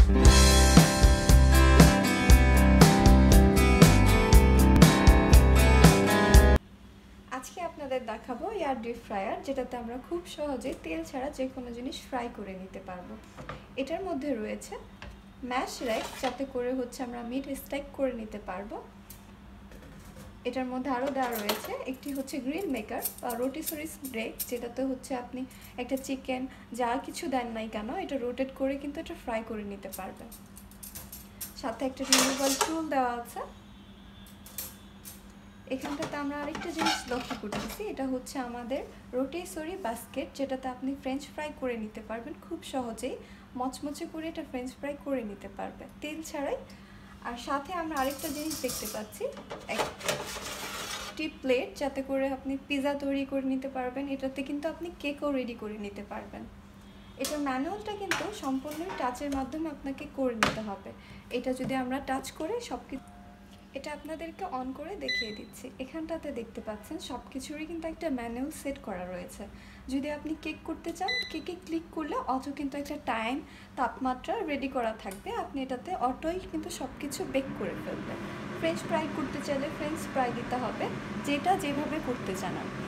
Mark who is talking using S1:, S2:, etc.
S1: আজকে আপনাদের দেখাবো এয়ার ডিপ ফ্রায়ার, যেটাতে আমরা খুব সহজে তেল ছাড়া যে কোনো জিনিস ফ্রাই করে নিতে পারবো। এটার মধ্যে রয়েছে ম্যাশ র্যাক, যাতে করে আমরা মিট স্টেক করে নিতে পারবো। এটার মধ্যে আরও দেওয়া রয়েছে একটি গ্রিল মেকার বা রোটিসরি ব্রেক, যেটাতে আপনি একটা চিকেন যা কিছু দেন নাই কেন এটা রোটেট করে কিন্তু এটা ফ্রাই করে নিতে পারবেন। সাথে একটা রিমুভাল টুল দেওয়া আছে। এখানটাতে আমরা আরেকটা জিনিস লক্ষ্য করতেছি, এটা আমাদের রোটিসরি বাস্কেট, যেটাতে আপনি ফ্রেঞ্চ ফ্রাই করে নিতে পারবেন খুব সহজেই, মচমচে করে এটা ফ্রেঞ্চ ফ্রাই করে নিতে পারবেন তেল ছাড়াই। আর সাথে আমরা আরেকটা জিনিস দেখতে পাচ্ছি, একটি প্লেট, যাতে করে আপনি পিৎজা তৈরি করে নিতে পারবেন। এটাতে কিন্তু আপনি কেকও রেডি করে নিতে পারবেন। এটার ম্যানুয়ালটা কিন্তু সম্পূর্ণ টাচের মাধ্যমে আপনাকে করে নিতে হবে। এটা যদি আমরা টাচ করে সবকিছু, এটা আপনাদেরকে অন করে দেখিয়ে দিচ্ছি। এখানটাতে দেখতে পাচ্ছেন সব কিছুরই কিন্তু একটা ম্যানুয়াল সেট করা রয়েছে। যদি আপনি কেক করতে চান, কেকে ক্লিক করলে অটো কিন্তু একটা টাইম, তাপমাত্রা রেডি করা থাকবে। আপনি এটাতে অটোই কিন্তু সব কিছু বেক করে ফেলবেন। ফ্রেঞ্চ ফ্রাই করতে চাইলে ফ্রেঞ্চ ফ্রাই দিতে হবে, যেটা যেভাবে করতে চান আপনি।